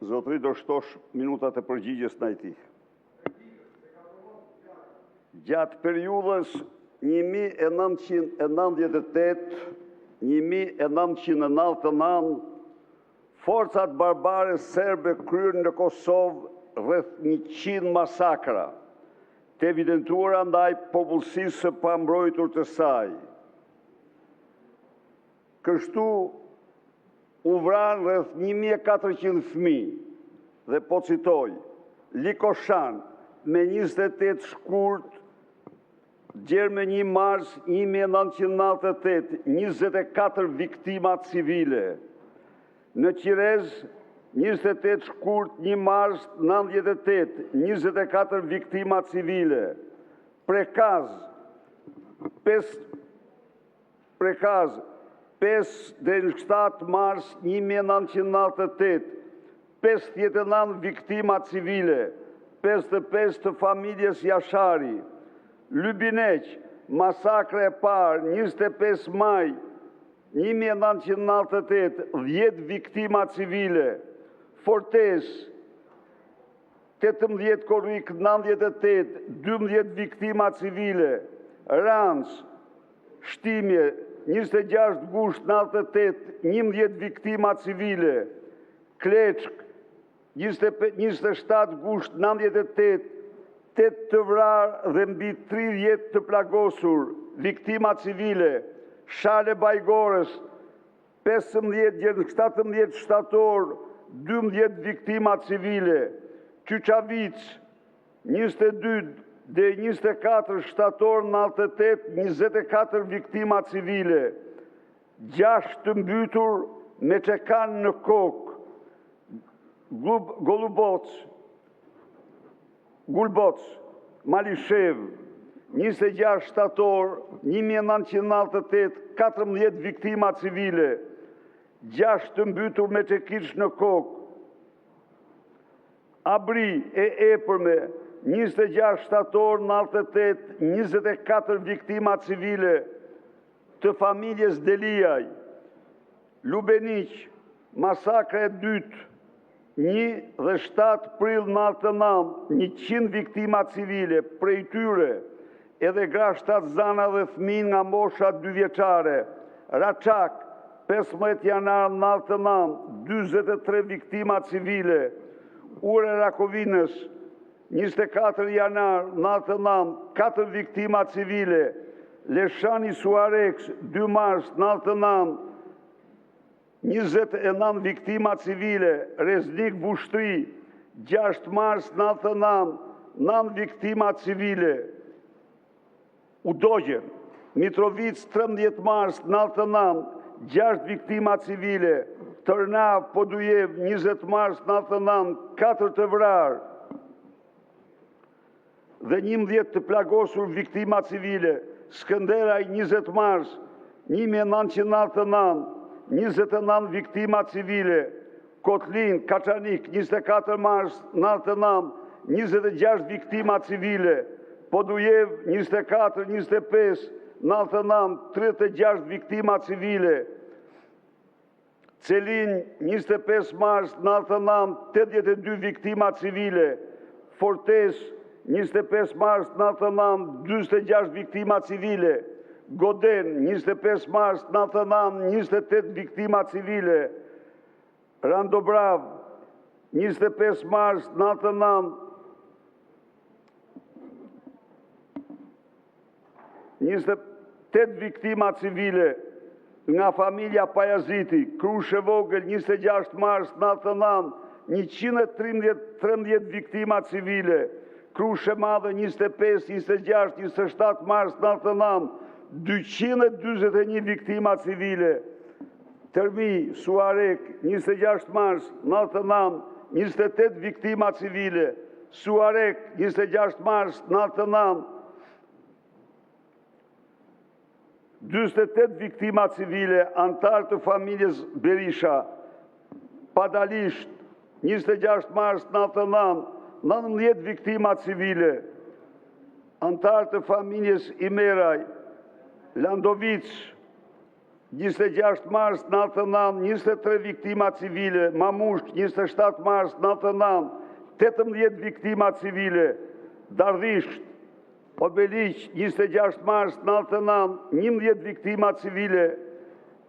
Zotëri do shtosh minutat e përgjigjes në ti. Gjatë periudhës 1998-1999, forcat barbare serbe kryen në Kosovë rreth 100 masakra, të evidentuara ndaj popullsisë së pambrojtur të saj. Kështu u vranë rreth 1400 fëmijë dhe po citoj, Likoshan me 28 shkurt, Gjermeni mars 1998, 24 viktima civile. Në Qirez, 28 shkurt, 1 mars 98, 24 viktima civile. Prekaz, 5 dhe në 7 mars 1998, 59 viktima civile, 55 të familjes Jashari. Lybineq, masakre e parë, 25 maj 1998, 10 viktima civile. Fortes, 18 korrik 98, 12 viktima civile. Rans, Shtimje, 26 gusht 98, 11 viktima civile. Kleçk, 27 gusht 98, 8 të vrarë dhe mbi 30 të plagosur, viktima civile. Shale Bajgorës, 17 shtator, 12 viktima civile. Qyqavic, 22 dhe 24 shtator 98, 24 viktima civile. 6 të mbytur me çekan në kokë. Gulboc, Malishev, 26 shtator, 1998, 14 viktima civile, 6 të mbytur me çekiç në kokë. Abri e Epërme, 26 shtator, 98, 24 viktima civile të familjes Deliaj. Lubeniq, masakre e dytë, 1 dhe 7 prill 99, 100 viktima civile, prej tyre edhe gra 7 zana dhe fëmijë nga mosha 2 vjeçare. Raçak, 15 janar 99, 43 viktima civile. Ure Rakovinës, 24 janar 99, 4 viktima civile. Leshani Suareks, 2 mars 99, 29 viktima civile. Reznik Vushtri, 6 mars 99, 9 viktima civile. Udogjen, Mitrovic, 13 mars 99, 6 viktima civile. Tërnav, Podujev, 20 mars 99, 4 të vrarë dhe 11 të plagosur viktima civile. Skënderaj, 20 mars 1999, 29 viktima civile. Kotlin, Kaçanik, 24 mars 99, 26 viktima civile. Podujev, 24, 25, 99, 36 viktima civile. Celin, 25 mars 99, 82 viktima civile. Fortes, 25 mars 99, 26 viktima civile. Goden, 25 mars 99, 28 viktima civile. Randobrav, 25 mars 99, 28 viktima civile nga familja Pajaziti. Krushe Vogël, 26 mars 99, 113 viktima civile. Krushe Madhe, 25, 26, 27 mars 99, 241 viktima civile. Tërmi, Suarek, 26 mars 99, 28 viktima civile. Suarek, 26 mars 99, 28 viktima civile, antar të familjes Berisha. Padalisht, 26 mars 99, 19 viktima civile. Antar të familjes Imeraj. Landovic, 26 mars 99, 23 viktima civile, Mamushk 27 mars 99, 18 viktima civile, Dardhisht, Obeliq 26 mars 99, 11 viktima civile,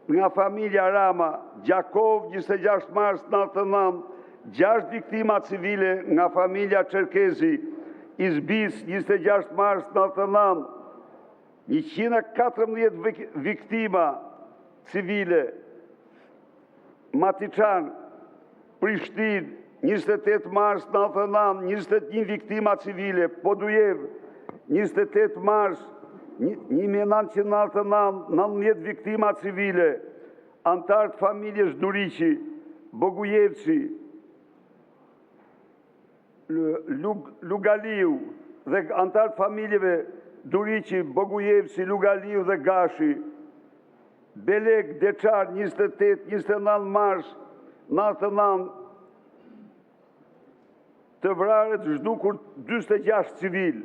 nga familja Rama, Gjakov 26 mars 99, 6 viktima civile nga familja Çerkezi, Izbis 26 mars 99, 114 viktima civile, Matiçan, Prishtinë, 28 mars 99, 21 viktima civile, Podujev, 28 mars 1999, 19 viktima civile, antarët familjes Duriqi, Bogujevci, Lugaliu dhe antarët familjeve Duriqi, Bogujevci, Lugaliu dhe Gashi, Beleg, Deçar, 28, 29 mars 99, të vrarët zhdukur 46 civil.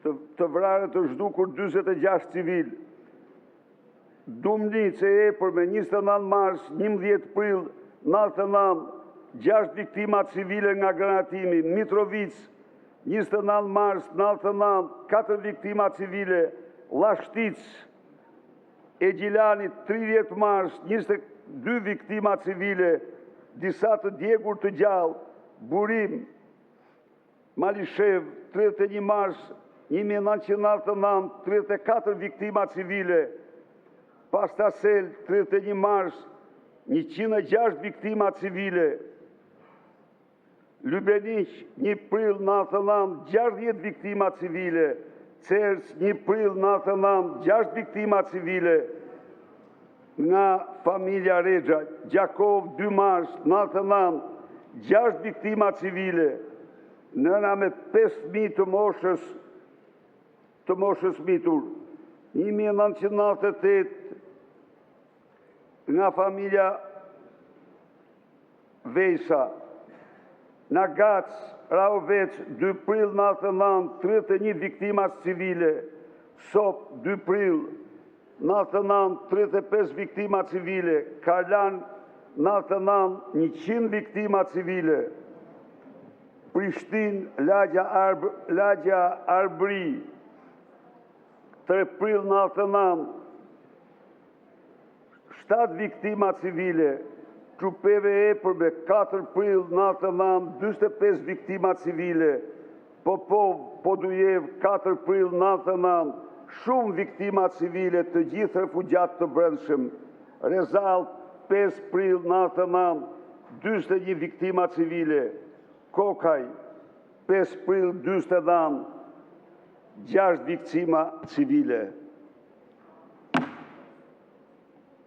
Të vrarët të zhdukur 46 civil. Dumnice e epër me 29 mars, 11 prill, 99, 6 viktima civile nga granatimi, Mitrovic, 29 mars, 99, 4 viktima civile, Llashtic, e Gjilani, 30 mars, 22 viktima civile, disa të djegur të gjallë, Burim, Malishev, 31 mars, 1999, 34 viktima civile, Pastasel, 31 mars, 106 viktima civile, Lubeniq, 1 prill 99, 60 viktima civile, Cers, 1 prill 99, 6 viktima civile, nga familja Rexha, Gjakov, 2 mars 99, 6 viktima civile, nëna me 5.000 të moshës mitur, 1998, nga familja Vejsa, nga Gac, Raovec, 2 prill 99, 31 viktima civile, Sop, 2 prill 99, 35 viktima civile, Karlan, 99, 100 viktima civile, Prishtin, Lagja Arbri, 3 prill 99, 7 viktima civile, Trupeve epërme, 4 prill 99, 25 viktima civile, Popov, Podujev, 4 prill 99, shumë viktima civile të gjithë refugjat të brendshëm, Rezal, 5 prill 99, 21 viktima civile, Kokaj, 5 prill 49, 6 viktima civile.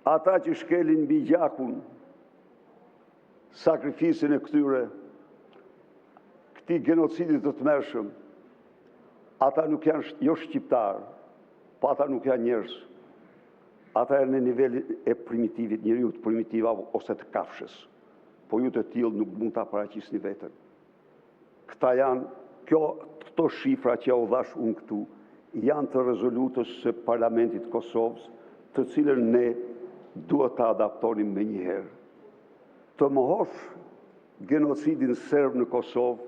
Ata që shkelin mbi gjakun, sakrifisin e këtij genocidit të tmerrshëm, ata nuk janë jo shqiptar, po ata nuk janë njerëz. Ata janë në nivelin e primitivit, njeriut primitiv ose të kafshës. Po ju të tillë nuk mund ta paraqisni veten. Këta janë, këto shifra që u dhash unë këtu, janë të rezolutës së Parlamentit Kosovës, të cilën ne duhet të adaptonim me njëherë. Të mohosh genocidin serb në Kosovë,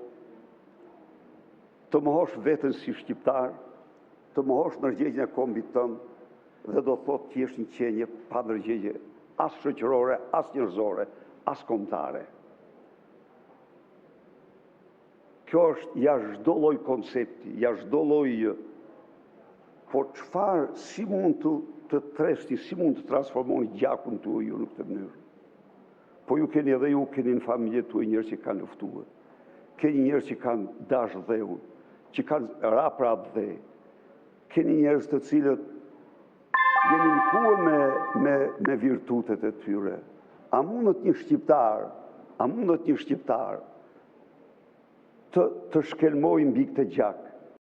të mohosh veten si shqiptar, të mohosh ndërgjegjen e kombit tënd, dhe do thotë që është një qenje pa ndërgjegje, as shoqërore, as njerëzore, as kombëtare. Kjo është jashtë çdo lloj koncepti, jashtë çdo lloj, po çfarë, si mund të tresti, si mund të transformoni gjakun tuaj ju në këtë mënyrë? Po ju keni edhe ju, keni në familje tuaj njerëz që kanë luftuar. Keni njerëz që kanë dashur dheun, që kanë rapra dhe. Keni njerëz të cilët jeni mkuar me virtutet e tyre. A mundet një shqiptar të shkelmojë mbi këtë gjak?